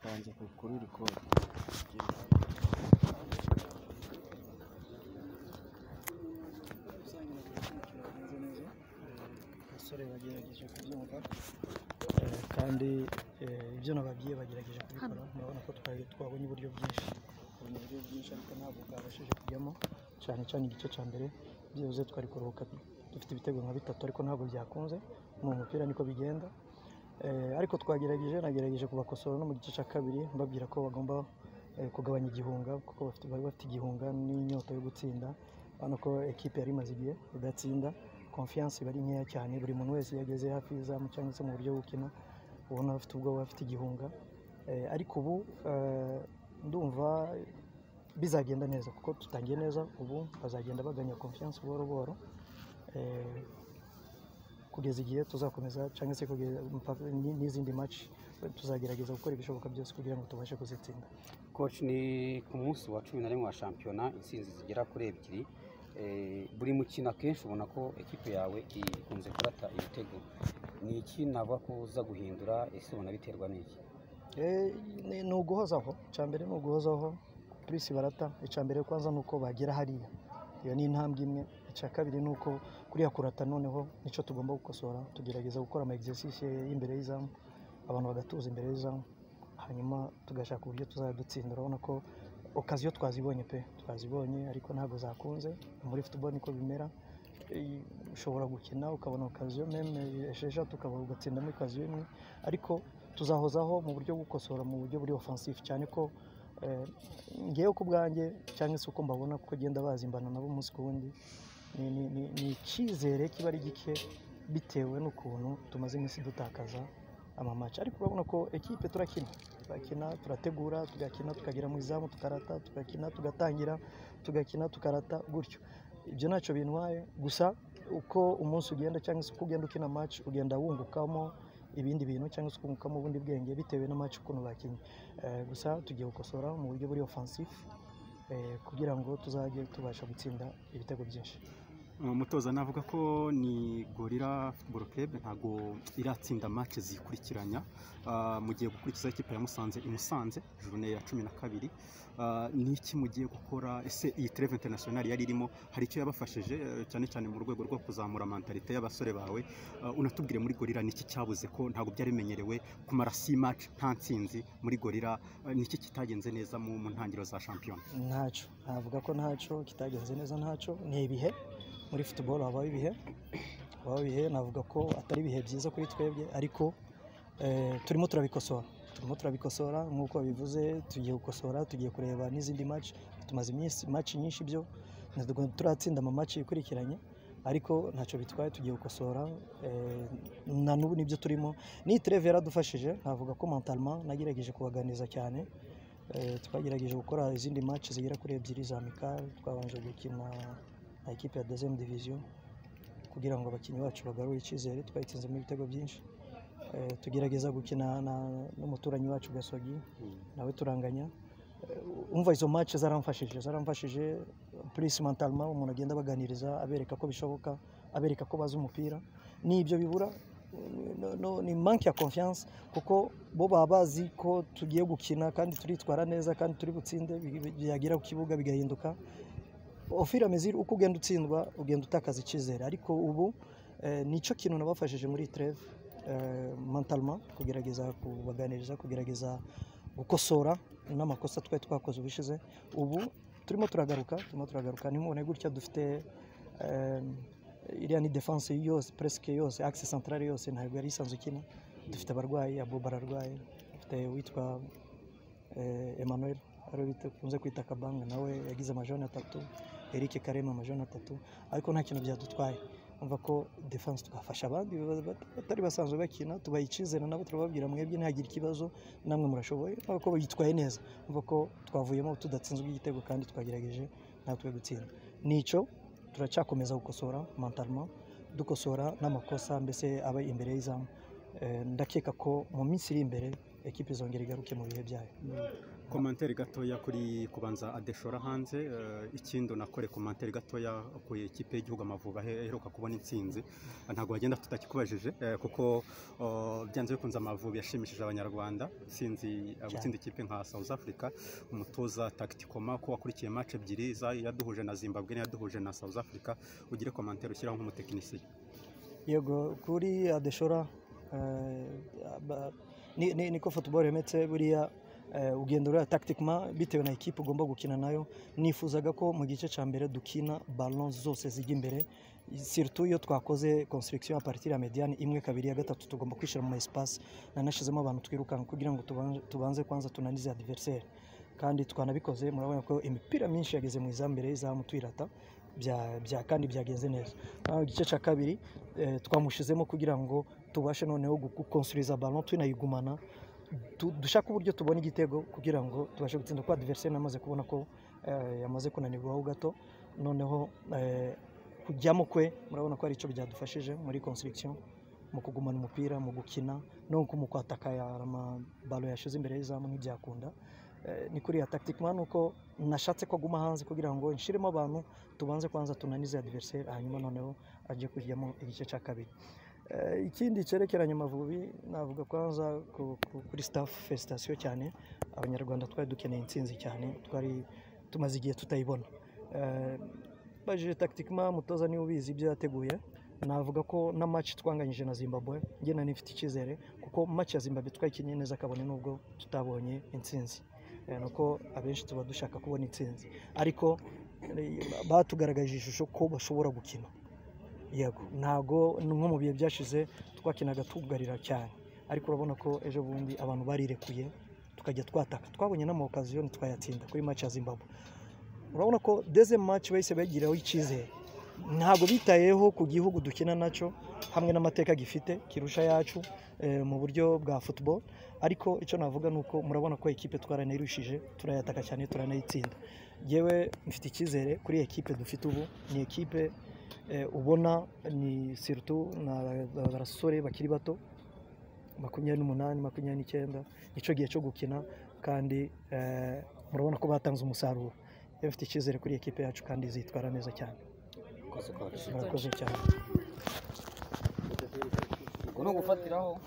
kanze kuri record abasore bagerageje kubyumva kandi ibyo nababwiye bagerageje kubikora. Murabona ko twabonye uburyo bwinshi ariko ntabwo bwabashije kujyamo, cyane cyane igice cya mbere byibuze twari kuruhuka dufite ibitego nka bitatu ariko ntabwo byakunze. Mu mupira niko bigenda, ariko nagerageje kubakosora no mu gice cya kabiri mbabwira ko bagomba kugabanya igihunga kuko bari bafite igihunga n'inyota yo gutsinda. Urabona ko ekipe yari imaze igihe idatsinda, confiance bari nkeya cyane, buri muntu wese yageze hafi y'izamu cyangwa se mu buryo bukina ubona bafite ubwoba, bafite igihunga, ariko ubu ndumva bizagenda neza kuko tutangiye neza. Ubu bazagenda baganya confiance buhoro buhoro kugeza igihe tuzakomeza cyangwa se n'izindi match tuzagerageza gukora ibishoboka byose kugira ngo tubashe kuzitsinda. Coach, ni ku munsi wa 11 wa shampiyona, intsinzi zigera kuri 2. Buri mukino akenshi ubona ko ekipe yawe ikunze kurata ibitego. Ni iki navuga ko uza guhindura, ese ubona biterwa n'iki? Ni uguhozaho. Icyambere ni uguhozaho, Chris barata. Icyambere kwanza nuko bagera hariya, iyo ni intambwe imwe. Icya kabiri nuko kuriya kurata noneho nicyo tugomba gukosora, tugerageza gukora ama exercice y'imbere y'izamu, abantu bagatuza imbere y'izamu, hanyuma tugashaka uburyo tuzadutsinda. Urabona ko occasion twazibonye ariko ntabwo zakunze. Muri football niko bimera, ushobora gukina ukabona occasion meme 6 ukaba ugatsinda muri occasion imwe, ariko tuzahozaho mu buryo gukosora mu buryo buri offensive cyane ko ngewe ku bwanjye cyangwa se uko mbabona kuko genda bazimbana nabo umunsi ku wundi, ni icyizere kiba ari gike bitewe n'ukuntu tumaze iminsi dutakaza amamatch. Ariko urabona ko ekipe turakina, turategura, tugakina, tukagera mu izamu tukarata, tugakina, tugatangira, tugakina, tukarata, gutyo. Ibyo ntacyo bintwaye, gusa uko umunsi ugenda cyangwa se uko ugenda ukina match ugenda wungukamo ibindi bintu cyangwa se ukungukamo ubundi bwenge bitewe na match ukuntu bakinnye. Gusa tugiye gukosora mu buryo buri offensive kugira ngo tuzajye tubasha gutsinda ibitego byinshi. Umutoza navuga ko ni Gorilla Football Club ntago iratsinda match zikurikiranya, mugiye gukurikiza ikipe ya Musanze imusanze journée ya 12. Ni iki mugiye gukora? Ese iyi trêve international yari irimo hari icyo yabafashije cyane cyane mu rwego rwo kuzamura mentalite y'abasore bawe? Unatubwire muri Gorilla niki cyabuze ko ntago byari bimenyerewe kumara 6 match nta ntsinzi muri Gorilla? Niki kitagenze neza mu ntangiriro za shampiyona? Ntacyo navuga ko ntacyo kitagenze neza, ntacyo. Ni ibihe muri football habaho ibihe, navuga ko atari ibihe byiza kuri twebwe, ariko turimo turabikosora nk'uko bivuze. Tugiye gukosora, tugiye kureba n'izindi match. Tumaze match nyinshi byo turatsinda ama match ikurikiranye, ariko ntacyo bitwaye. Tugiye gukosora, na n'ubu nibyo turimo. Ni trêve yaradufashije, navuga ko mentalement nagerageje kubaganiza cyane. Twagerageje gukora izindi match zigera kuri 2 za amical. Twabanje gukina na ekipe ya 2e division kugira ngo abakinnyi bacu bagarure icyizere. Twayitsinzemo ibitego byinshi. Tugerageza gukina n'umuturanyi wacu Gasogi, nawe turanganya. Umva izo match zaramfashije plus mentalement. Umuntu agenda baganiriza abereka ko bishoboka, abereka ko bazi umupira. N'ibyo bibura ni manque ya confiance kuko bo babazi ko tugiye gukina kandi turitwara neza kandi turi butsinde, byagera ku kibuga bigahinduka. Ofira meziri uko ugenda utsindwa ugenda utakaza icyizere, ariko ubu nicyo kintu nabafashije muri trêve mentalement, kugerageza kubaganiriza, kugerageza gukosora n'amakosa twari twakoze ubishize. Ubu turimo turagaruka. Nimubone gutya dufite iriya ni defense yose presque yose, axe centrale yose ntabwo yari isanzwe ikina. Dufite abarwayi, Abuba ararwaye, dufite witwa Emmanuel kunze kwita Kabanga, nawe yagize amajone 3, Eric Karema amajone 3, ariko nta kintu byadutwaye. Umva ko defense twafasha abandi batari basanzwe bakina, tubayicizera nabo turababwira mwebwe ntihagire ikibazo, namwe murashoboye, ko bayitwaye neza. Umva ko twavuyemo tudatsinzwe igitego kandi twagerageje natwe gutsinda. Nico turacyakomeza gukosora mentalement, dukosora n'amakosa mbese aba imbere y'izamu. Ndakeka ko mu minsi iri imbere ekipe izongera igaruke mu bihe byayo. Komantere gatoya kuri kubanza Adeshora hanze, ikindi nakore komantere gatoya ku ikipe y'igihugu Amavubi aheruka kubona intsinzi, ntago bagenda tutakikubajije kuko byanze bikunze Amavubi yashimishije abanyarwanda, intsinzi gutsinda ikipe nka South Africa, umutoza Tacticoma ko wakurikiye match ebyiri yaduhuje na Zimbabwe yaduhuje na South Africa, ugire komantere ushyiraho nk'umutekinisiye. Yego kuri Adeshora niko football remetse buriya ugenda ureba tactiquement bitewe na equipe ugomba gukina nayo. Nifuzaga ko mu gice cya mbere dukina ballon zose zijya imbere, surtout iyo twakoze construction à partir ya mediane imwe kabiri ya gatatu tugomba kwishira mu espace, nanashizemo abantu twirukanka kugira ngo tubanze kwanza tunanize adversaire, kandi twanabikoze. Murabona ko imipira myinshi yageze mu izambere izamu twirata bya kandi byagenze neza. Igice cya kabiri twamushizemo kugira ngo tubashe noneho gukonstruiza ballon tunayigumana, dushaka uburyo tubona igitego kugira ngo tubashe gutsinda kwa adversaire namaze kubona ko yamaze kunanirwaho gato, noneho kujyamo kwe murabona ko ari cyo byadufashije muri construction, mu kugumana umupira, mu gukina no kumukwataka ama ballon yashize imbere y'izamu ntibyakunda. Ni kuri ya tactiquement nuko nashatse ko guma hanze kugira ngo nshiremo abantu tubanze kwanza tunanize adversaire, hanyuma noneho aje kujyamo igice cya kabiri. Ikindi cyerekeranye Amavubi navuga kwanza kuri staff, felicitation cyane abanyarwanda, twari dukeneye intsinzi cyane, twari tumaze igihe tutayibona. Baje tactiquement mutoza ni ubizi ibyo yateguye, navuga ko na match twanganyije na Zimbabwe nge nifite icyizere kuko match ya Zimbabwe twayikinye neza kabone nubwo tutabonye intsinzi, nuko abenshi tuba dushaka kubona intsinzi, ariko batugaragaje ishusho ko bashobora gukina. Yego ntago nko mu bihe byashize twakinaga tugarira cyane, ariko urabona ko ejo bundi abantu barirekuye tukajya twataka, twabonye n'ama occasion twayatsinda kuri match ya Zimbabwe. Urabona ko deuxième match bahise bagiraho icyizere, ntago bitayeho ku gihugu dukina naco hamwe n'amateka gifite kirusha yacu mu buryo bwa football, ariko icyo navuga nuko murabona ko equipe twaranirushije, turayataka cyane turanayitsinda. Yewe mfite icyizere kuri equipe dufite ubu, ni equipe ubona ni surtout n'abasore bakiri bato 28 29, nicyo gihe cyo gukina kandi murabona ko batanze umusaruro. Mfite icyizere kuri equipe yacu kandi zitwara neza cyane. Murakoze cyane. Uno gufatiraho